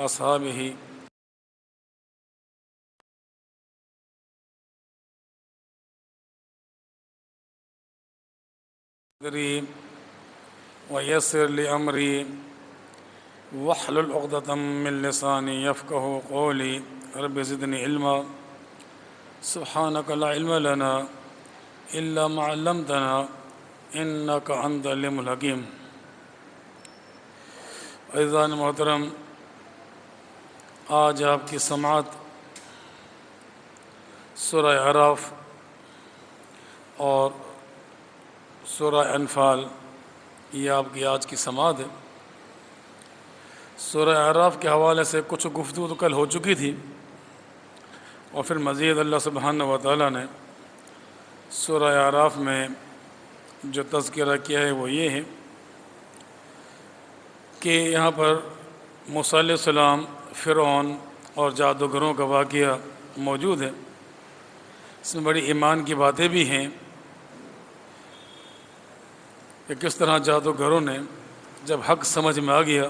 وأصحابه ويسر لي أمري واحلل عقدة من لساني يفقهوا قولي رب زدني علما سبحانك لا علم لنا إلا ما علمتنا إنك أنت العليم الحكيم. عزیزان محترم، آج آپ کی سماعت سورہ اعراف اور سورہ انفال یہ آپ کی آج کی سماعت ہے. سورہ اعراف کے حوالے سے کچھ گفتگو تو کل ہو چکی تھی، اور پھر مزید اللہ سبحانہ و تعالیٰ نے سورہ اعراف میں جو تذکرہ کیا ہے وہ یہ ہے کہ یہاں پر موسیٰ علیہ السلام، فرعون اور جادوگروں کا واقعہ موجود ہے. اس میں بڑی ایمان کی باتیں بھی ہیں کہ کس طرح جادوگروں نے جب حق سمجھ میں آ گیا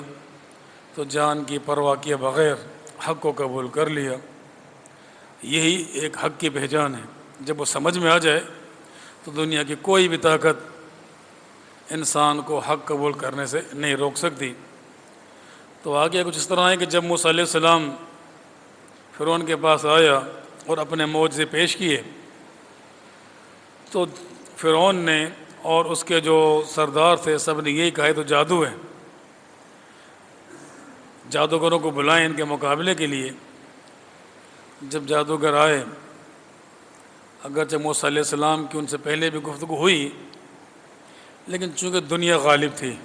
تو جان کی پرواہ کیے بغیر حق کو قبول کر لیا. یہی ایک حق کی پہچان ہے. جب وہ سمجھ میں آ جائے تو دنیا کی کوئی بھی طاقت انسان کو حق قبول کرنے سے نہیں روک سکتی. تو واقعہ کچھ اس طرح ہے کہ جب موسیٰ علیہ السلام فرعون کے پاس آیا اور اپنے معجزے پیش کیے تو فرعون نے اور اس کے جو سردار تھے سب نے یہی کہا تو جادو ہے، جادوگروں کو بلائیں ان کے مقابلے کے لیے. جب جادوگر آئے، اگرچہ موسیٰ علیہ السلام کی ان سے پہلے بھی گفتگو ہوئی، لیکن چونکہ دنیا غالب تھی،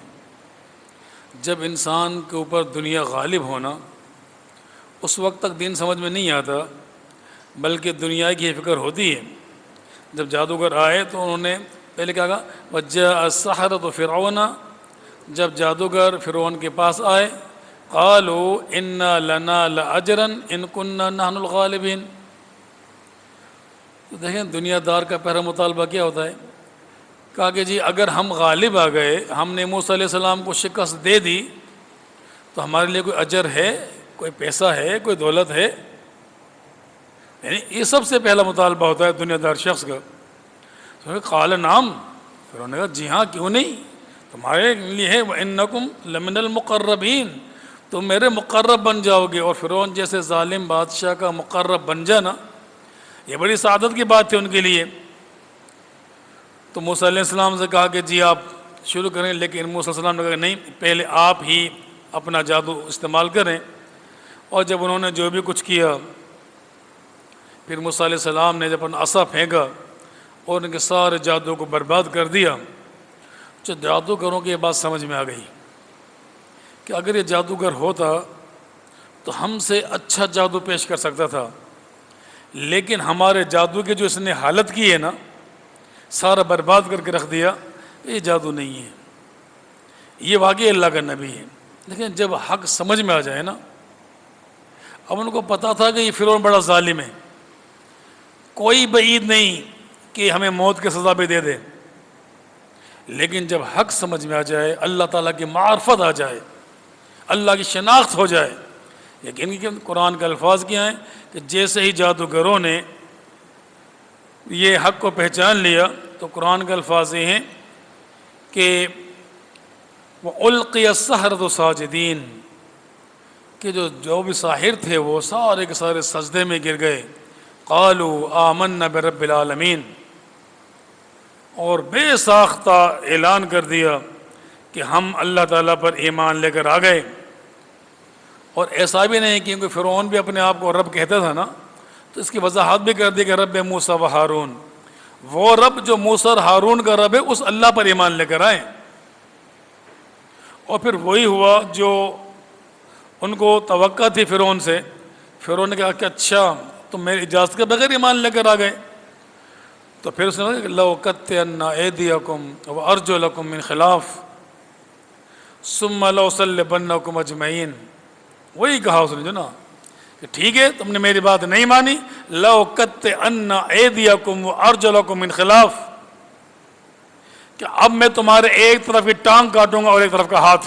جب انسان کے اوپر دنیا غالب ہونا اس وقت تک دین سمجھ میں نہیں آتا بلکہ دنیا کی فکر ہوتی ہے. جب جادوگر آئے تو انہوں نے پہلے کہا وَجَاءَ السَّحَرَةُ فِرْعَوْنَ، جب جادوگر فرعون کے پاس آئے قَالُوا إِنَّا لَنَا لَأَجْرًا إِن كُنَّا نَحْنُ الْغَالِبِينَ. تو دیکھیں دنیا دار کا پہلا مطالبہ کیا ہوتا ہے. کہا کہ جی اگر ہم غالب آ گئے، ہم نے موسیٰ علیہ السلام کو شکست دے دی تو ہمارے لیے کوئی اجر ہے، کوئی پیسہ ہے، کوئی دولت ہے؟ یعنی یہ سب سے پہلا مطالبہ ہوتا ہے دنیا دار شخص کا. قال نعم، پھر انہوں نے کہا جی ہاں کیوں نہیں، تمہارے لیے ہے وَإِنَّكُمْ لَمِنَ الْمُقَرَّبِينَ، تم میرے مقرب بن جاؤ گے. اور فرعون جیسے ظالم بادشاہ کا مقرب بن جانا یہ بڑی سعادت کی بات تھی ان کے لیے. تو موسیٰ علیہ السلام سے کہا کہ جی آپ شروع کریں، لیکن موسیٰ علیہ السلام نے کہا نہیں، پہلے آپ ہی اپنا جادو استعمال کریں. اور جب انہوں نے جو بھی کچھ کیا، پھر موسیٰ علیہ السلام نے جب اپنا عصا پھینکا اور ان کے سارے جادو کو برباد کر دیا. جو جادوگروں کی یہ بات سمجھ میں آ گئی کہ اگر یہ جادوگر ہوتا تو ہم سے اچھا جادو پیش کر سکتا تھا، لیکن ہمارے جادو کی جو اس نے حالت کی ہے نا، سارا برباد کر کے رکھ دیا، یہ جادو نہیں ہے، یہ واقعی اللہ کا نبی ہے. لیکن جب حق سمجھ میں آ جائے نا، اب ان کو پتا تھا کہ یہ فرعون بڑا ظالم ہے، کوئی بعید نہیں کہ ہمیں موت کی سزا بھی دے دے، لیکن جب حق سمجھ میں آ جائے، اللہ تعالیٰ کی معرفت آ جائے، اللہ کی شناخت ہو جائے. لیکن قرآن کے الفاظ کیا ہیں کہ جیسے ہی جادوگروں نے یہ حق کو پہچان لیا تو قرآن کے الفاظ یہ ہیں کہ وَأُلْقِيَ السَّحَرَةُ سَاجِدِينَ، کہ جو بھی ساحر تھے وہ سارے کے سارے سجدے میں گر گئے. قَالُوا آمَنَّا بِرَبِّ الْعَالَمِينَ، اور بے ساختہ اعلان کر دیا کہ ہم اللہ تعالیٰ پر ایمان لے کر آ گئے. اور ایسا بھی نہیں کیونکہ فرعون بھی اپنے آپ کو رب کہتا تھا نا، تو اس کی وضاحت بھی کر دی کہ رب موسیٰ و ہارون، وہ رب جو موسیٰ اور ہارون کا رب ہے اس اللہ پر ایمان لے کر آئے. اور پھر وہی ہوا جو ان کو توقع تھی فرعون سے. فرعون نے کہا کہ اچھا تم میری اجازت کے بغیر ایمان لے کر آ گئے. تو پھر اس نے کہا کہ لَأُقَطِّعَنَّ أَيْدِيَكُمْ وَأَرْجُلَكُمْ مِنْ خِلَافٍ ثُمَّ لَأُصَلِّبَنَّكُمْ أَجْمَعِينَ. وہی کہا اس نے جو نا کہ ٹھیک ہے تم نے میری بات نہیں مانی، لَأُقَطِّعَنَّ أَيْدِيَكُمْ وَأَرْجُلَكُمْ مِنْ خِلَافٍ، کہ اب میں تمہارے ایک طرف کی ٹانگ کاٹوں گا اور ایک طرف کا ہاتھ.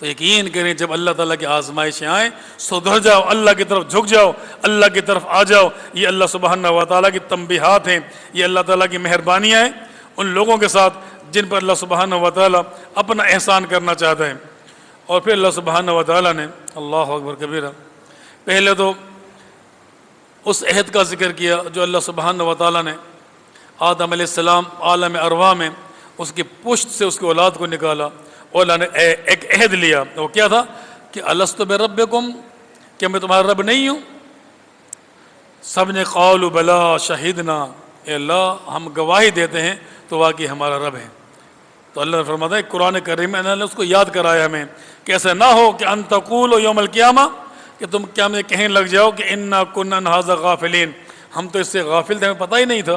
تو یقین کریں جب اللہ تعالیٰ کی آزمائشیں آئیں سدھر جاؤ، اللہ کی طرف جھک جاؤ، اللہ کی طرف آ جاؤ۔ یہ اللہ سبحانہ و تعالیٰ کی تنبیہات ہیں، یہ اللہ تعالیٰ کی مہربانیاں ہیں ان لوگوں کے ساتھ جن پر اللہ سبحانہ و تعالیٰ اپنا احسان کرنا چاہتا ہے۔ اور پھر اللہ سبحانہ و تعالیٰ نے اللہ اکبر کبیرہ پہلے تو اس عہد کا ذکر کیا جو اللہ سبحانہ و تعالیٰ نے آدم علیہ السلام عالم ارواح میں اس کی پشت سے اس کی اولاد کو نکالا، اور اللہ نے ایک عہد لیا۔ وہ کیا تھا کہ الستُ بربکم، کہ میں تمہارا رب نہیں ہوں؟ سب نے قالوا بلا شہدنا، اے اللہ ہم گواہی دیتے ہیں تو واقعی ہمارا رب ہے۔ تو اللہ نے فرمایا قرآن کریم میں اللہ نے اس کو یاد کرایا ہمیں کہ ایسا نہ ہو کہ ان تقولوا یوم القیامہ، کہ تم قیامت میں کہنے لگ جاؤ کہ انا کنا عن ھذا غافلین، ہم تو اس سے غافل تھے، ہمیں پتہ ہی نہیں تھا۔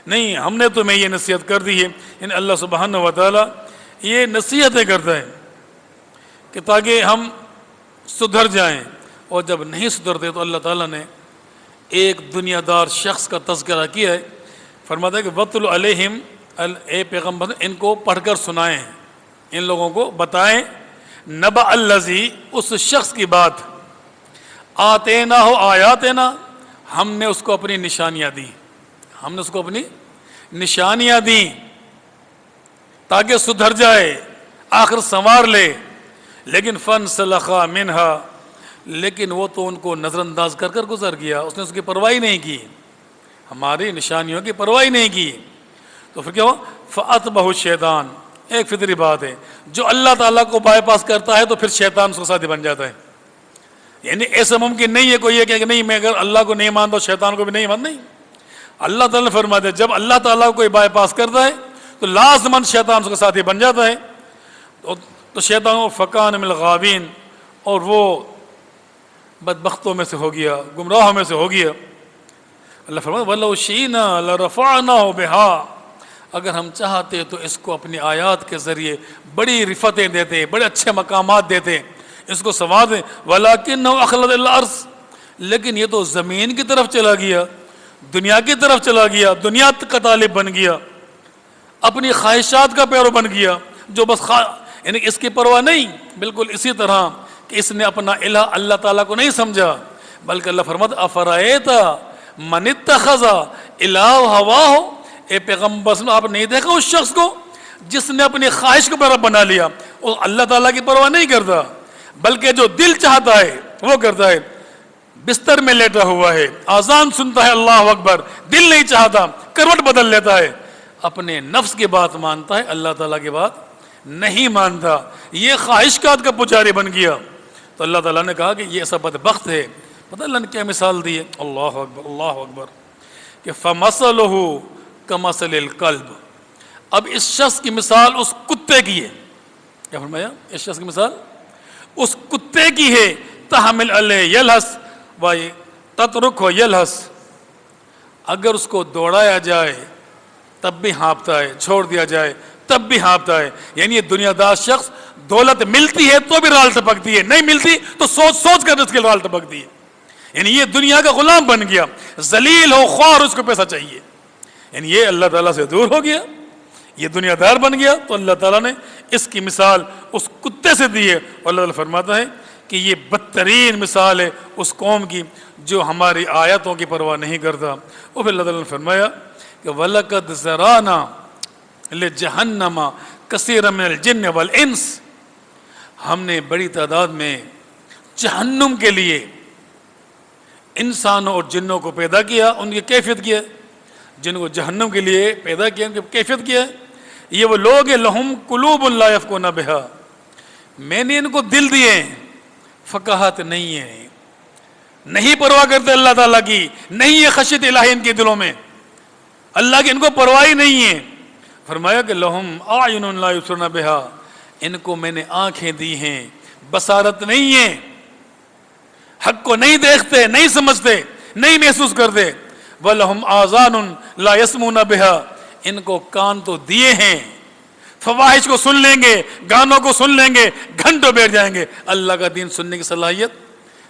نہیں، ہم نے تمہیں یہ نصیحت کر دی ہے۔ یعنی اللہ سبحانہ و تعالیٰ یہ نصیحتیں کرتا ہے کہ تاکہ ہم سدھر جائیں، اور جب نہیں سدھرتے تو اللہ تعالیٰ نے ایک دنیا دار شخص کا تذکرہ کیا ہے۔ فرماتا ہے کہ وَاتْلُ عَلَيْهِمْ، اے پیغمبر ان کو پڑھ کر سنائیں، ان لوگوں کو بتائیں، نبأ الذی، اس شخص کی بات، آتیناہ آیاتنا، ہم نے اس کو اپنی نشانیاں دی، ہم نے اس کو اپنی نشانیاں دیں تاکہ سدھر جائے، آخر سنوار لے۔ لیکن فَانْسَلَخَ مِنْهَا، لیکن وہ تو ان کو نظر انداز کر کر گزر گیا، اس نے اس کی پرواہ نہیں کی، ہماری نشانیوں کی پرواہ نہیں کی۔ تو پھر کیا ہوا؟ فَأَتْبَعَهُ الشَّيْطَانُ، ایک فطری بات ہے، جو اللہ تعالیٰ کو بائی پاس کرتا ہے تو پھر شیطان اس کا ساتھی بن جاتا ہے۔ یعنی ایسا ممکن نہیں ہے کوئی یہ کہ نہیں میں اگر اللہ کو نہیں مانتا شیطان کو بھی نہیں مانتا، نہیں، اللہ تعالیٰ فرماتے ہیں جب اللہ تعالیٰ کو کوئی بائی پاس کرتا ہے تو لازماً شیطان اس کا ساتھی بن جاتا ہے۔ تو شیطان فکان من الغاوین، اور وہ بدبختوں میں سے ہو گیا، گمراہوں میں سے ہو گیا۔ اللہ فرماتا ہے وَلَوْ شِئْنَا لَرَفَعْنَاهُ بِهَا، اگر ہم چاہتے تو اس کو اپنی آیات کے ذریعے بڑی رفتیں دیتے، بڑے اچھے مقامات دیتے، اس کو سوا دیں۔ وَلَكِنَّهُ أَخْلَدَ إِلَى الْأَرْضِ، لیکن یہ تو زمین کی طرف چلا گیا، دنیا کی طرف چلا گیا، دنیا کا طالب بن گیا، اپنی خواہشات کا پیرو بن گیا، جو بس یعنی اس کی پرواہ نہیں۔ بالکل اسی طرح کہ اس نے اپنا الہ اللہ تعالیٰ کو نہیں سمجھا، بلکہ اللہ فرماتا افرائیت من اتخذ الہ ہواہ، اے پیغمبر آپ نہیں دیکھا اس شخص کو جس نے اپنی خواہش کو پیرو بنا لیا، وہ اللہ تعالیٰ کی پرواہ نہیں کرتا، بلکہ جو دل چاہتا ہے وہ کرتا ہے۔ بستر میں لیٹا ہوا ہے، آذان سنتا ہے اللہ اکبر، دل نہیں چاہتا، کروٹ بدل لیتا ہے، اپنے نفس کی بات مانتا ہے، اللہ تعالیٰ کی بات نہیں مانتا، یہ خواہشات کا پجاری بن گیا۔ تو اللہ تعالیٰ نے کہا کہ یہ ایسا بدبخت ہے۔ پتہ اللہ نے کیا مثال دی ہے؟ اللہ اکبر اللہ اکبر، کہ فَمَثَلُهُ كَمَثَلِ الْكَلْبِ، اب اس شخص کی مثال اس کتے کی ہے۔ کیا فرمایا؟ اس شخص کی مثال اس کتے کی ہے، تحمل علیہ یلہس تترکہ یلہس، اگر اس کو دوڑایا جائے تب بھی ہانپتا ہے، چھوڑ دیا جائے تب بھی ہانپتا ہے۔ یعنی یہ دنیا دار شخص دولت ملتی ہے تو بھی رال ٹپکتی ہے، نہیں ملتی تو سوچ سوچ کر اس کی رال ٹپکتی ہے۔ یعنی یہ دنیا کا غلام بن گیا، ذلیل ہو خوار، اس کو پیسہ چاہیے۔ یعنی یہ اللہ تعالیٰ سے دور ہو گیا، یہ دنیا دار بن گیا۔ تو اللہ تعالیٰ نے اس کی مثال اس کتے سے دی ہے، اور اللہ تعالیٰ فرماتا ہے کہ یہ بدترین مثال ہے اس قوم کی جو ہماری آیتوں کی پرواہ نہیں کرتا۔ اور پھر اللہ تعالیٰ نے فرمایا کہ وَلَقَدْ ذَرَانَا لِجَهَنَّمَ كَثِيرًا مِنَ الْجِنِّ وَالْإِنسِ، ہم نے بڑی تعداد میں جہنم کے لیے انسانوں اور جنوں کو پیدا کیا، ان کی کیفیت کیا، جن کو جہنم کے لیے پیدا کیا ان کی کیفیت کیا ہے۔ یہ وہ لوگ ہیں لہم قلوب لا یفقہون بہا، میں نے ان کو دل دیے، فقاہت نہیں ہے، نہیں پرواہ کرتے اللہ تعالیٰ کی، نہیں یہ خشیت الہی ان کے دلوں میں، اللہ کی ان کو پرواہ نہیں ہے۔ فرمایا کہ لہم اعین لا یبصرون بہا، ان کو میں نے آنکھیں دی ہیں، بصارت نہیں ہے، حق کو نہیں دیکھتے، نہیں سمجھتے، نہیں محسوس کرتے۔ وَلَهُمْ آذَانٌ لَا يَسْمُعُونَ بِهَا، ان کو کان تو دیے ہیں، فواحش کو سن لیں گے، گانوں کو سن لیں گے، گھنٹوں بیٹھ جائیں گے، اللہ کا دین سننے کی صلاحیت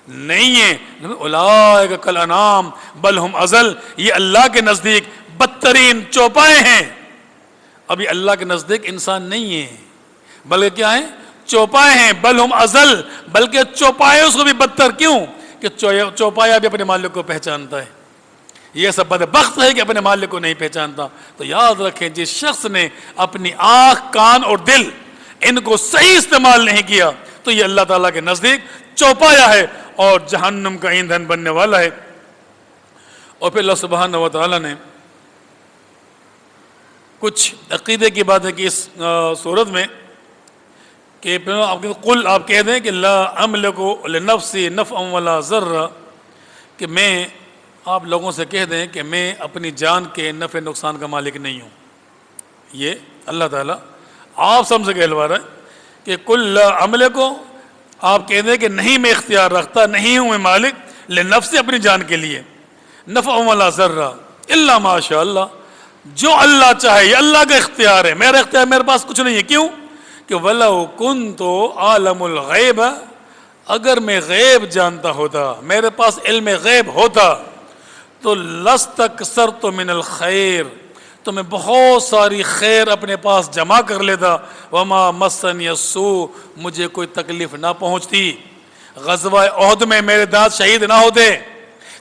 نہیں ہے۔ اولئک کالانعام بل ہم اضل، یہ اللہ کے نزدیک بدترین چوپائے ہیں۔ ابھی اللہ کے نزدیک انسان نہیں ہے، بلکہ کیا ہیں؟ چوپائے ہیں، بل ہم ازل، بلکہ چوپائے اس کو بھی بدتر. کیوں؟ کہ چوپایا بھی اپنے مالک کو پہچانتا ہے. یہ سب بدبخت ہے کہ اپنے مالک کو نہیں پہچانتا. تو یاد رکھیں جس شخص نے اپنی آنکھ، کان اور دل ان کو صحیح استعمال نہیں کیا تو یہ اللہ تعالیٰ کے نزدیک چوپایا ہے اور جہنم کا ایندھن بننے والا ہے. اور پھر اللہ سبحانہ و تعالیٰ نے کچھ عقیدے کی باتیں کی اس صورت میں کہ قل، آپ کہہ دیں کہ لا املک لنفسی نفعا ولا ضرا، کہ میں، آپ لوگوں سے کہہ دیں کہ میں اپنی جان کے نفع نقصان کا مالک نہیں ہوں. یہ اللہ تعالیٰ آپ سب سے کہلوا رہا ہے کہ قل لا املک، آپ کہہ دیں کہ نہیں میں اختیار رکھتا، نہیں ہوں میں مالک لنفسی اپنی جان کے لیے، نفع ولا ضرا الا ما شاء اللہ، جو اللہ چاہے. یہ اللہ کا اختیار ہے، میرا اختیار میرے پاس کچھ نہیں ہے. کیوں؟ کہ وَلَوْ كُنْتُ عَالَمُ الْغَيْبَ، اگر میں غیب جانتا ہوتا، میرے پاس علم غیب ہوتا تو لَسْتَكْثَرْتُ مِنَ الْخَيْرِ، تو میں بہت ساری خیر اپنے پاس جمع کر لیتا. وَمَا مَسَّنِيَ السُّوءُ، مجھے کوئی تکلیف نہ پہنچتی. غزوہ احد میں میرے دانت شہید نہ ہوتے،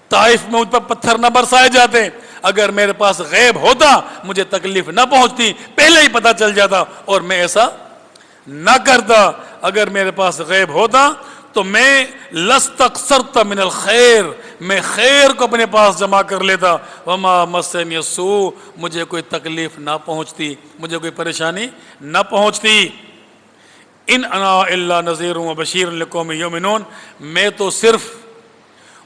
طائف میں مجھ پر پتھر نہ برسائے جاتے. اگر میرے پاس غیب ہوتا مجھے تکلیف نہ پہنچتی، پہلے ہی پتہ چل جاتا اور میں ایسا نہ کرتا. اگر میرے پاس غیب ہوتا تو میں لستکثرت من الخیر، میں خیر کو اپنے پاس جمع کر لیتا. وما مسنی السوء، مجھے کوئی تکلیف نہ پہنچتی، مجھے کوئی پریشانی نہ پہنچتی. ان انا الا نذیر و بشیر لقوم یؤمنون، میں تو صرف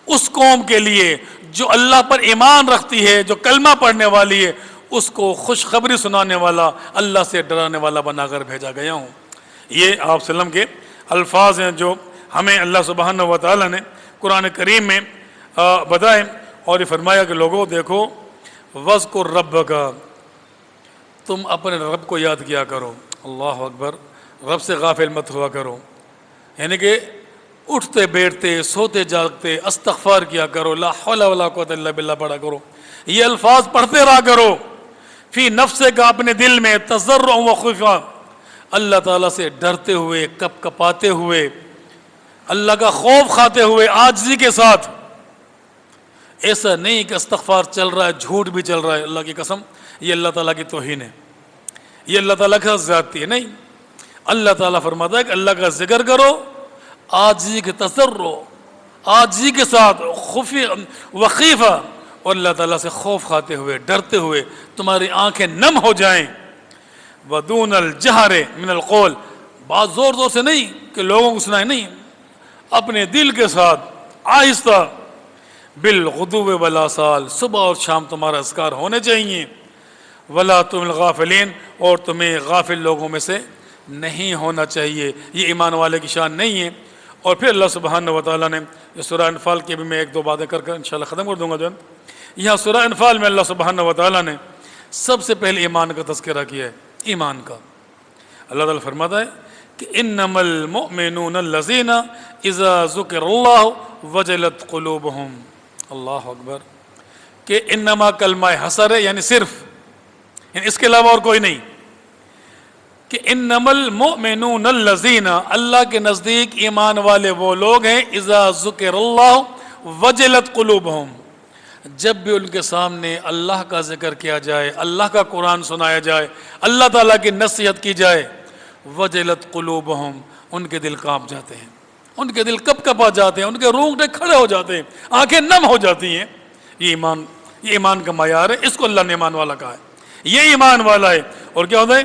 اس قوم کے لیے جو اللہ پر ایمان رکھتی ہے، جو کلمہ پڑھنے والی ہے، اس کو خوشخبری سنانے والا، اللہ سے ڈرانے والا بنا کر بھیجا گیا ہوں. یہ آپ وسلم کے الفاظ ہیں جو ہمیں اللہ سبحانہ و تعالیٰ نے قرآن کریم میں بتائے. اور یہ فرمایا کہ لوگوں دیکھو، وَاذْكُرْ رَبَّكَ، تم اپنے رب کو یاد کیا کرو. اللہ اکبر، رب سے غافل مت ہوا کرو. یعنی کہ اٹھتے بیٹھتے، سوتے جاگتے استغفار کیا کرو، لا حول ولا قوت الا باللہ پڑھا کرو. یہ الفاظ پڑھتے رہا کرو. فی نفسک، اپنے دل میں، تضرع و خفیہ، اللہ تعالیٰ سے ڈرتے ہوئے، کپ کپاتے ہوئے، اللہ کا خوف کھاتے ہوئے، عاجزی کے ساتھ. ایسا نہیں کہ استغفار چل رہا ہے، جھوٹ بھی چل رہا ہے. اللہ کی قسم، یہ اللہ تعالیٰ کی توہین ہے، یہ اللہ تعالیٰ کا زیادتی ہے. نہیں، اللہ تعالیٰ فرماتا ہے کہ اللہ کا ذکر کرو عاجزی کے، تضرع، عاجزی کے ساتھ، خفی وخیفہ، اور اللہ تعالیٰ سے خوف کھاتے ہوئے، ڈرتے ہوئے، تمہاری آنکھیں نم ہو جائیں. وَدُونَ الْجَهْرِ مِنَ الْقَوْلِ، بات زور زور سے نہیں کہ لوگوں کو سنائے، نہیں، اپنے دل کے ساتھ آہستہ. بِالْغُدُوِّ وَالْآصَالِ، صبح اور شام تمہارا اذکار ہونے چاہیے. وَلَا تُمِنَ الْغَافِلِينَ، اور تمہیں غافل لوگوں میں سے نہیں ہونا چاہیے. یہ ایمان والے کی شان نہیں ہے. اور پھر اللہ سبحانہ و تعالیٰ نے یہ سورہ انفال کی بھی میں ایک دو باتیں کر انشاءاللہ ختم کر دوں گا. جو یہاں سورہ انفال میں اللہ سبحانہ و تعالیٰ نے سب سے پہلے ایمان کا تذکرہ کیا ہے. ایمان کا اللہ تعالیٰ فرماتا ہے کہ انما المؤمنون الذین اذا ذکر اللہ وجلت قلوبہم. اللہ اکبر، کہ انما کلمہ حصر ہے، یعنی صرف، یعنی اس کے علاوہ اور کوئی نہیں. کہ انما المؤمنون الذین، اللہ کے نزدیک ایمان والے وہ لوگ ہیں، اذا ذکر اللہ وجلت قلوبہم، جب بھی ان کے سامنے اللہ کا ذکر کیا جائے، اللہ کا قرآن سنایا جائے، اللہ تعالیٰ کی نصیحت کی جائے، وجلت قلوبہم، ان کے دل کانپ جاتے ہیں، ان کے دل کپ کپا جاتے ہیں، ان کے رونگٹے کھڑے ہو جاتے ہیں، آنکھیں نم ہو جاتی ہیں. یہ ایمان کا معیار ہے. اس کو اللہ نے ایمان والا کہا ہے. یہ ایمان والا ہے. اور کیا ہوتا ہے؟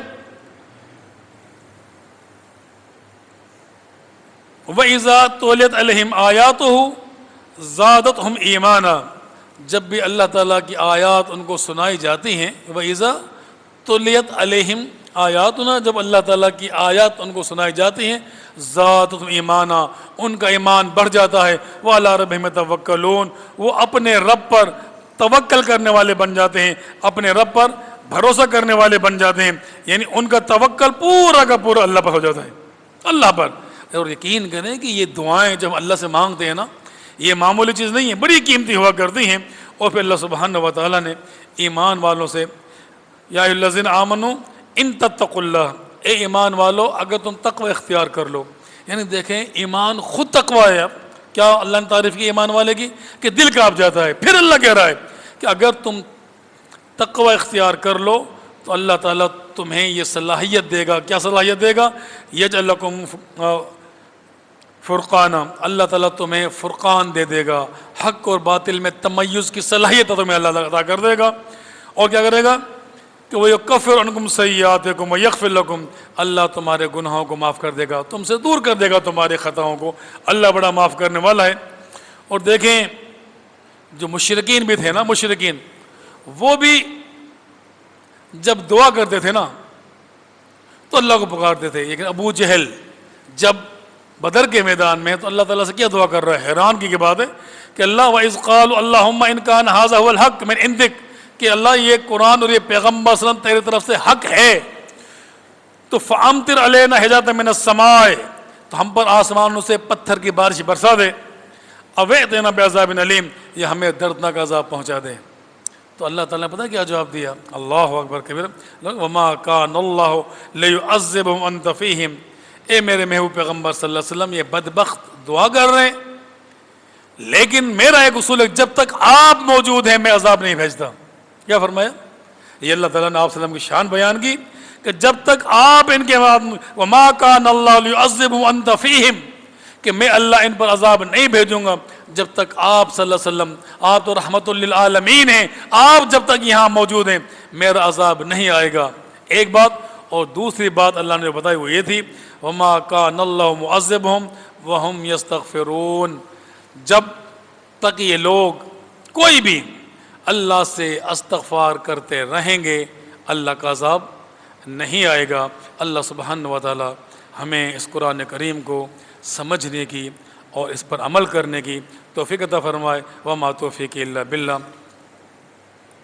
وَإِذَا تُلِيَتْ عَلَيْهِمْ آيَاتُهُ زَادَتْهُمْ إِيمَانًا، جب بھی اللہ تعالیٰ کی آیات ان کو سنائی جاتی ہیں، وَإِذَا تُلِيَتْ عَلَيْهِمْ آیاتنا، جب اللہ تعالیٰ کی آیات ان کو سنائی جاتی ہیں، زَادَتْهُمْ إِيمَانًا، ان کا ایمان بڑھ جاتا ہے. وَعَلَىٰ رَبِّهِمْ يَتَوَكَّلُونَ، وہ اپنے رب پر توکل کرنے والے بن جاتے ہیں، اپنے رب پر بھروسہ کرنے والے بن جاتے ہیں. یعنی ان کا توکل پورا کا پورا اللہ پر ہو جاتا ہے، اللہ پر. اور یقین کریں کہ یہ دعائیں جب اللہ سے مانگتے ہیں نا، یہ معمولی چیز نہیں ہے، بڑی قیمتی ہوا کرتی ہیں. اور پھر اللہ سبحانہ و تعالیٰ نے ایمان والوں سے، یا ایھا الذین آمنوا ان تتقوا اللہ، اے ایمان والو اگر تم تقوی اختیار کر لو. یعنی دیکھیں ایمان خود تقوی ہے. اب کیا اللہ نے تعریف کی ایمان والے کی کہ دل کانپ جاتا ہے. پھر اللہ کہہ رہا ہے کہ اگر تم تقوی اختیار کر لو تو اللہ تعالیٰ تمہیں یہ صلاحیت دے گا. کیا صلاحیت دے گا؟ یجعل لکم فرقانا, اللہ تعالیٰ تمہیں فرقان دے گا, حق اور باطل میں تمیز کی صلاحیت تمہیں اللہ عطا کر دے گا. اور کیا کرے گا کہ وَيُكَفِّرُ عَنْكُمْ سَيِّئَاتِكُمْ وَيَغْفِرْ لَكُمْ, اللہ تمہارے گناہوں کو معاف کر دے گا, تم سے دور کر دے گا تمہارے خطاؤں کو. اللہ بڑا معاف کرنے والا ہے. اور دیکھیں جو مشرکین بھی تھے نا, مشرکین وہ بھی جب دعا کرتے تھے نا تو اللہ کو پکارتے تھے. لیکن ابو جہل جب بدر کے میدان میں تو اللہ تعالیٰ سے کیا دعا کر رہا ہے؟ حیران کی بات ہے کہ اللہ وَإِذْ قَالُوا اللَّهُمَّ إِنْ كَانَ هَذَا هُوَ الْحَقُّ مِنْ عِنْدِكَ, کہ اللہ یہ قرآن اور یہ پیغمبر صلی اللہ علیہ وسلم تیری طرف سے حق ہے تو فَأَمْطِرْ عَلَيْنَا حِجَارَةً مِنَ السَّمَاءِ, تو ہم پر آسمانوں سے پتھر کی بارش برسا دے. أَوْ ائْتِنَا بِعَذَابٍ أَلِيمٍ, یا ہمیں دردناک عذاب پہنچا دے. تو اللہ تعالیٰ نے پتہ کیا جواب دیا؟ اللہ اکبر کبیر. وَمَا كَانَ اللَّهُ لِيُعَذِّبَهُمْ وَأَنْتَ فِيهِمْ, اے میرے محبوب پیغمبر صلی اللہ علیہ وسلم یہ بدبخت دعا کر رہے ہیں, لیکن میرا ایک اصول ہے جب تک آپ موجود ہیں میں عذاب نہیں بھیجتا. کیا فرمایا؟ یہ اللہ تعالیٰ نے آپ صلی اللہ علیہ وسلم کی شان بیان کی کہ جب تک آپ ان کے بعد وَمَا كَانَ اللَّهُ لِيُعَذِّبَهُمْ وَأَنْتَ فِيهِمْ, کہ میں اللہ ان پر عذاب نہیں بھیجوں گا جب تک آپ صلی اللہ علیہ وسلم, آپ تو رحمت للعالمین ہیں, آپ جب تک یہاں موجود ہیں میرا عذاب نہیں آئے گا. ایک بات. اور دوسری بات اللہ نے بتائی وہ یہ تھی وَمَا كَانَ اللَّهُ مُعَذِّبُهُمْ وَهُمْ يَسْتَغْفِرُونَ, جب تک یہ لوگ کوئی بھی اللہ سے استغفار کرتے رہیں گے اللہ کا عذاب نہیں آئے گا. اللہ سبحانہ و تعالی ہمیں اس قرآن کریم کو سمجھنے کی اور اس پر عمل کرنے کی توفیق عطا فرمائے. وما توفیق الا باللہ.